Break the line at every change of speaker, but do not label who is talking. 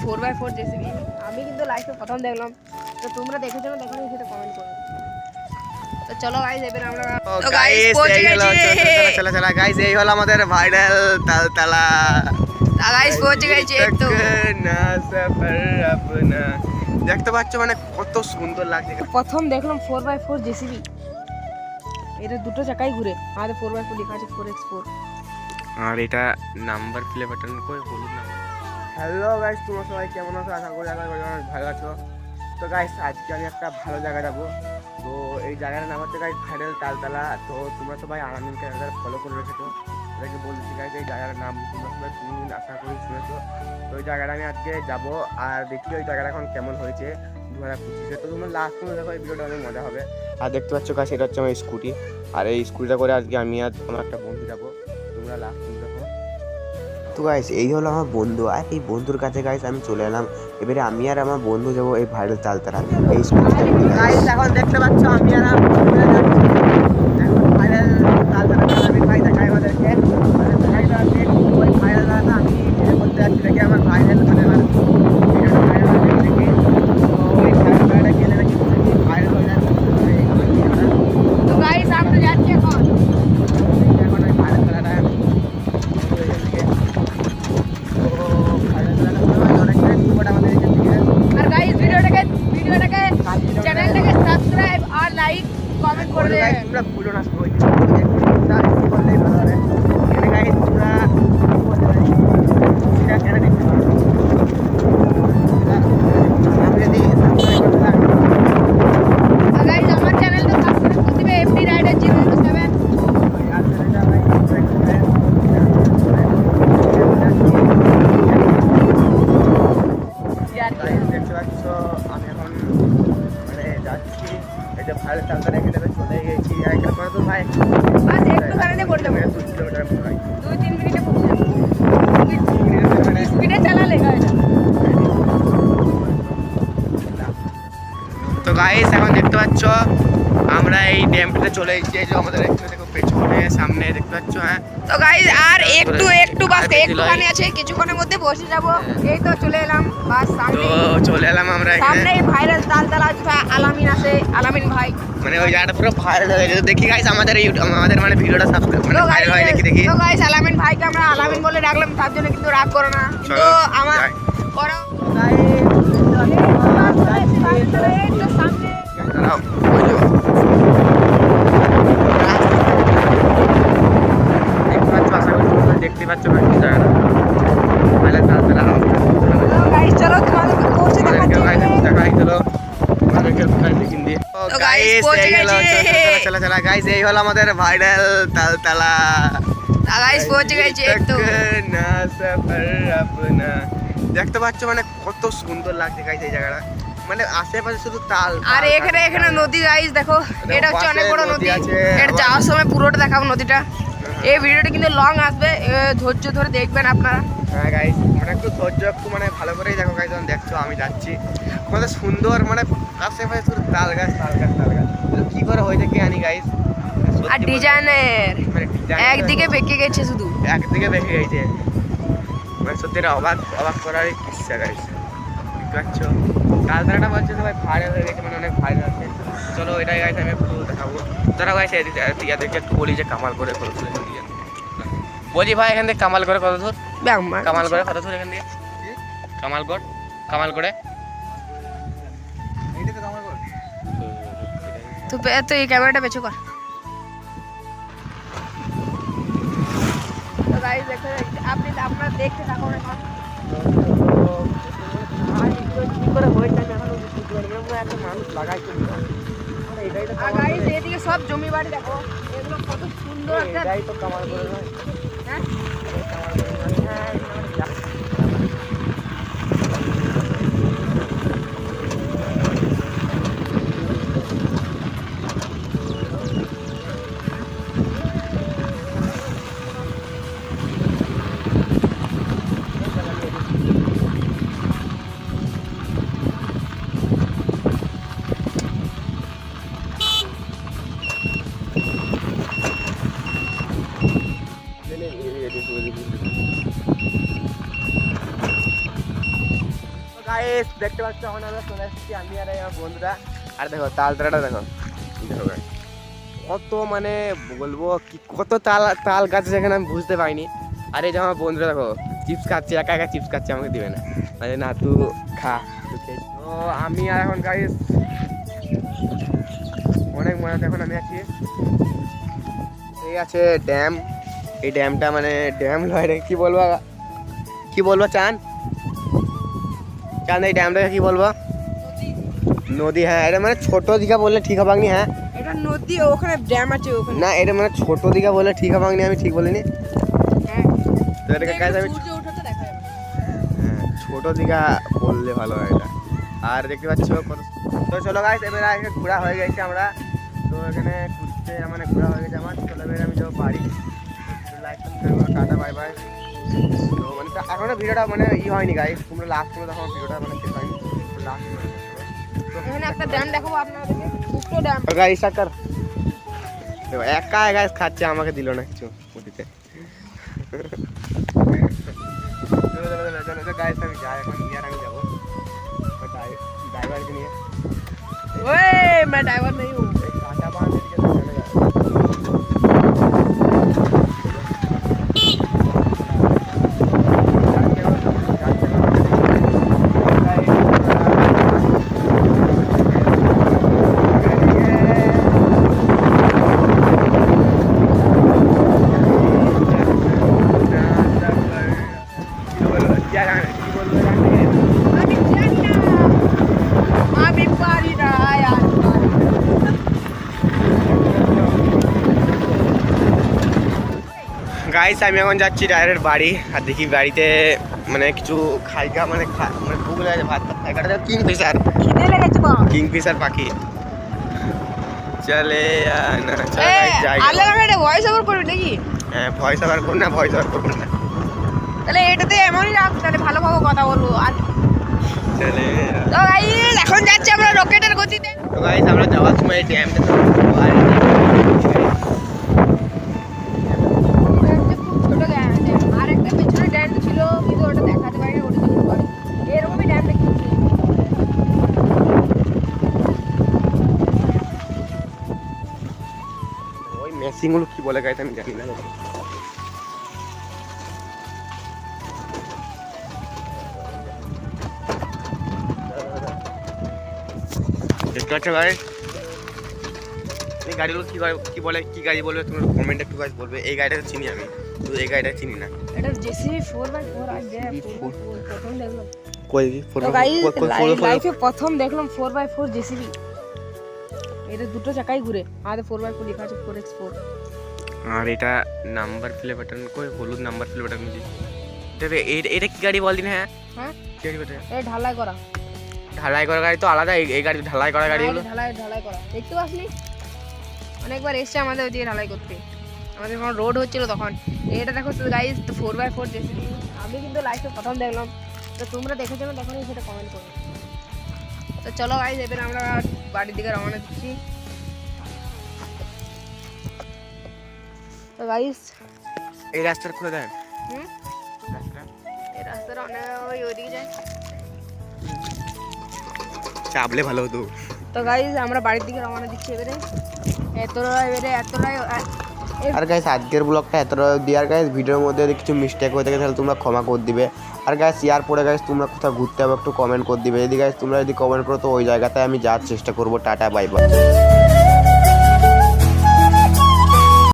4x4 JCB আমি কিন্তু লাইফে প্রথম দেখলাম। তো তোমরা দেখেছো না দেখো সেটা কমেন্ট করো। তো চলো গাইস এবার আমরা
তো গাইস পৌঁছে গেছি। চলো চলো গাইস এই হলো আমাদের ভাইরাল তালতলা।
তা গাইস পৌঁছে গেছি তো
না সফর আপনা। দেখতে পাচ্ছ মানে কত সুন্দর লাগছে।
প্রথম দেখলাম 4x4 জেসিবি। এটা দুটো চাকাই ঘুরে, আমাদের 4x4 লেখা আছে 4x4।
আর এটা নাম্বার প্লেট বাটন কই হলুদ নাম্বার। হ্যালো গাইস তোমরা সবাই কেমন আছো? আশা করি অনেক ভালো আছো। তো গাইস আজকে আমি একটা ভালো জায়গা যাবো। তো এই জায়গাটার নাম হচ্ছে গাইস ভাইরাল তালতলা। তো তোমরা সবাই আলামিন চ্যানেল ফলো করে রেখেছো। এটাকে বলছি গাইস এই জায়গাটার নাম তোমরা সবাই শুনুন, আশা করি শুনেছো। তো ওই জায়গাটা আমি আজকে যাবো আর দেখি ওই জায়গাটা এখন কেমন হয়েছে 2025-এ। তো তোমরা লাস্ট পর্যন্ত দেখো, এই ভিডিওটা অনেক মজা হবে। আর দেখতে পাচ্ছ গাইস এটা হচ্ছে আমার স্কুটি। আর এই স্কুটিটা করে আজকে আমি আর আমার একটা বন্ধু যাবো। তোমরা লাস্ট পর্যন্ত দেখো।
তো গাইস এই হলো আমার বন্ধু, আর এই বন্ধুর কাছে গাইস আমি চলে এলাম। এবারে আমি আর আমার বন্ধু যাবো এই ভাইরাল তালতলা এই স্কুলটা।
গাইস এখন দেখতে পাচ্ছ আমি আর আমার বন্ধু যাচ্ছি এখন ভাইরাল তালতলা। আমি ভাই দেখাই আমাদেরকে মানে ভাইরাল আছে ওই ভাইরাল দাদা আমি ভিডিও করতে যাচ্ছি দেখি আমার ভাইরাল মানে আমার ভিডিওটা ভাইরাল হয়ে দেখি। তো ওই ভাইরালটা গেলে নাকি ভাইরাল হয়ে যাবে।
তো গাইস আমরা যাচ্ছি এখন
এখন ওই ভাইরাল খেলাটা
আর গাইস ভিডিওটাকে চ্যানেলটাকে সাবস্ক্রাইব আর লাইক কমেন্ট করে দেন।
তোমরা ভুলো না সবাই করলেই ভালো হবে। এখানে গাইস তোমরা সেটা কেন দেখতে পারো আমি যদি সাবস্ক্রাইব করতে
আর গাইস আমার চ্যানেলটা সাবস্ক্রাইব করে দিবে এমডি রাইডার 007।
আর চ্যানেলটা ভাই সাবস্ক্রাইব করে দেখতে পাচ্ছ আমি এখন মানে যাচ্ছি এই যে ভাইরাল তালতলা এখানে চলে গেছি। এখানে কত দূর ভাই?
বাস একটু গাড়িতে পড়ে যাবো,
2 কিলোমিটার মতো ভাই।
2-3 মিনিটে পৌঁছে যাবো। স্পিডে চালালে গাড়িটা।
তো গাইস এখন দেখতে পাচ্ছ আমরা এই ড্যামটাতে চলে এসেছি। এই যে আমাদের এখানে দেখো পেছনে সামনে দেখতে পাচ্ছ। হ্যাঁ
তো গাইস আর একটু বাস একটুখানি আছে, কিছুক্ষণের মধ্যে পৌঁছে যাব। এই তো চলে এলাম বাস সামনে।
তো চলে এলাম আমরা এখানে।
সামনে ভাইরাল তালতলা যেটা আলামিন আছে, আলামিন ভাই।
মানে ওই জায়গাটা পুরো ভাইরাল হয়ে গেছে। দেখি গাইস আমাদের আমাদের মানে ভিডিওটা সাবস্ক্রাইব মানে ভাইরাল হয় দেখি।
তো গাইস আলামিন ভাইকে আমরা আলামিন বলে ডাকলাম, তার জন্য কিন্তু রাগ করো না। তো আমার করো সামনে
দেখতে পাচ্ছ জায়গাটা ভাইরাল তালতলা।
গাইস চলো তোমাদেরকে পৌঁছে দেখাচ্ছি।
তো গাইস পৌঁছে গেছি। চলো গাইস এই হলো আমাদের ভাইরাল তালতলা।
গাইস পৌঁছে গেছি তো
না সফর আপনা। দেখতে পাচ্ছ মানে কত সুন্দর লাগছে গাইস এই জায়গাটা। মানে আশেপাশে শুধু তাল
আর এখানে নদী গাইস দেখো, এটা হচ্ছে অনেক বড় নদী।
আছে।
এটা যাওয়ার সময় পুরোটা দেখাবো নদীটা। এই ভিডিওটা কিন্তু লং আসবে, ধৈর্য ধরে দেখবেন আপনারা।
হ্যাঁ গাইস মানে একটু ধৈর্য একটু মানে ভালো করেই দেখো গাইস। যখন দেখছো আমি যাচ্ছি কত সুন্দর মানে আশেপাশে শুধু তাল গাছ কি করে হয়েছে কি জানি গাইস।
আর ডিজাইনের একদিকে বেঁকে গেছে, শুধু
একদিকে বেঁকে গেছে। মানে সত্যি এটা অবাক করার ইচ্ছা গাইস। বুঝতে পারছো তালতলাটা বলছে সবাই ভাইরাল হয়ে গেছে, মানে অনেক ভাইরাল আছে। চলো এটাই গাইস আমি একটু দেখাবো। তারা গাইস এদিকে একটু বলি যে কামাল করে কত দূর বলি ভাই এখান থেকে কামাল করে কত দূর? কামাল করে কত দূর এখান থেকে? কামাল করে
তো এই ক্যামেরাটা বেঁচে কর। তো গাইস দেখো আপনারা দেখতে থাকুন এখন। গাইস এদিকে সব জমি বাড়ি দেখো, এগুলো কত সুন্দর একটা। হ্যাঁ
গাইস দেখতে পাচ্ছ এখন আমরা চলে এসেছি আমি আর আমার বন্ধুরা। আর দেখো তালতলাটা দেখো, দেখো guys, কত মানে বলবো কি কত তাল গাছ যেখানে আমি বুঝতে পারিনি। আর এই যে আমার বন্ধুরা দেখো চিপস খাচ্ছে, একা একা চিপস খাচ্ছে, আমাকে দিবে না, মানে না তুই খা। তো আমি আর এখন গাইস অনেক মজাতে এখন আমি আছি। এই আছে ড্যাম, এই ড্যামটা মানে ড্যাম নয় রে, কি বলবো চান এই ড্যামটাকে কি বলবো? নদী। হ্যাঁ এটা মানে ছোট দিঘা বললে ঠিক হবে না। হ্যাঁ
এটা নদী, ওখানে ড্যাম আছে ওখানে।
না এটা মানে ছোট দিঘা বললে ঠিক হবে না, আমি ঠিক বলিনি।
হ্যাঁ
তো এটাকে কাজ আমি
সূর্য ওঠাতে দেখা যাবে।
হ্যাঁ ছোট দিঘা বললে ভালো হয় এটা। আর দেখতে পাচ্ছ কত। তো চলো গাইস এবারে এখানে ঘোরা হয়ে গেছে আমরা। তো এখানে ঘুরতে মানে ঘোরা হয়ে গেছে আমার। চলো এবারে আমি যাবো বাড়ি। Like tata bye bye. তো মানে এখনো ভিডিওটা মানে হয়নি গাইস, তোমরা লাস্ট করে দেখো ভিডিওটা মানে শেষ হয়নি। লাস্ট
এখানে একটা ড্যাম দেখাবো আপনাদেরকে, দুটো ড্যাম।
গাইস সাকার দেখো একা গাইস খাচ্ছে, আমাকে দিল না কিছু ওদিকে। গাইস আমি যাই এখন, ইয়ার আমি যাবো ड्राइवर के लिए।
ओए मैं ड्राइवर नहीं हूँ।
टाटा बांध के चले গাইস আমি এখন যাচ্ছি ডাইরেক্ট বাড়ি। আর দেখি বাড়িতে মানে কিছু খাইকা মানে মানে ভুক লাগে, ভাত খাইকাটা কিংফিশার
খিদে লেগেছে মা।
কিংফিশার পাখি চলে না।
আলে আমি এটা ভয়েস ওভার করবি নাকি?
হ্যাঁ ভয়েস ওভার করব না, ভয়েস ওভার করব না।
তাহলে এটাতে এমনই রাখ, তাহলে ভালোভাবে কথা বলবো। আর
চলে
তো গাইস এখন যাচ্ছি আমরা রকেটের গতিতে।
তো গাইস আমরা যাওয়ার সময় ড্যামটা
ছোট ড্যাম, আর একটা পিছনে ড্যাম ছিল কিন্তু ওটা দেখাতে পারিনি, ওটা ছিল পরে। এরকমই ড্যাম দেখছি।
ওই মেশিন গুলো কি বলে গাইস আমি জানি না। দেখতে পাচ্ছ ভাই এই গাড়িগুলো কি বলে, কি গাড়ি বলবে তোমরা কমেন্টে একটু গাইস বলবে। এই গাড়িটা চিনি আমি, তো এই গাড়িটা চিনি না।
এটা জেসিবি 4x4 আজ প্রথম দেখলাম।
কই
তো গাইস লাইফে প্রথম দেখলাম 4x4 জেসিবি। এটা দুটো চাকাই ঘুরে, আমাদের 4x4 লেখা আছে 4x4।
আর এটা নাম্বার প্লেট বাটন কই, হলুদ নাম্বার প্লেট বাটন জি। এটা কি গাড়ি বল দিন? হ্যাঁ
হ্যাঁ
কি গাড়ি বটে?
এই ঢালাই করা
গাড়ি তো আলাদা, এই গাড়ি ঢালাই করা গাড়িগুলো।
ঢালাই করা দেখতে পাসনি? অনেকবার এসছে আমাদের ওইদিকে ঢালাই করতে, আমাদের যখন রোড হচ্ছিল তখন। এটা দেখো গাইস 4x4 জেসিবি, আমি কিন্তু লাইফে প্রথম দেখলাম। তো তোমরা দেখেছো না দেখোনি সেটা কমেন্ট করো। তো চলো গাইস এবার আমরা বাড়ির দিকে রওনা দিচ্ছি। তো গাইস
এই রাস্তাটা খুলে দেন।
এই রাস্তাটা অনেক ওইদিকে যায়,
চাপলে ভালো হতো।
তো গাইস আমরা বাড়ির দিকে রওনা দিচ্ছি এবারে। এতটাই
আর গাইস আজকের ব্লগটা এতটা দিয়ে। আর গাইস ভিডিওর মধ্যে যদি কিছু মিস্টেক হয়ে থাকে তাহলে তোমরা ক্ষমা করে দিবে। আর গাইস ইয়ার পরে গাইস তোমরা কোথাও ঘুরতে হবে একটু কমেন্ট করে দিবে। যদি গাইস তোমরা যদি কমেন্ট করো তো ওই জায়গাতে আমি যাওয়ার চেষ্টা করবো। Tata bye bye.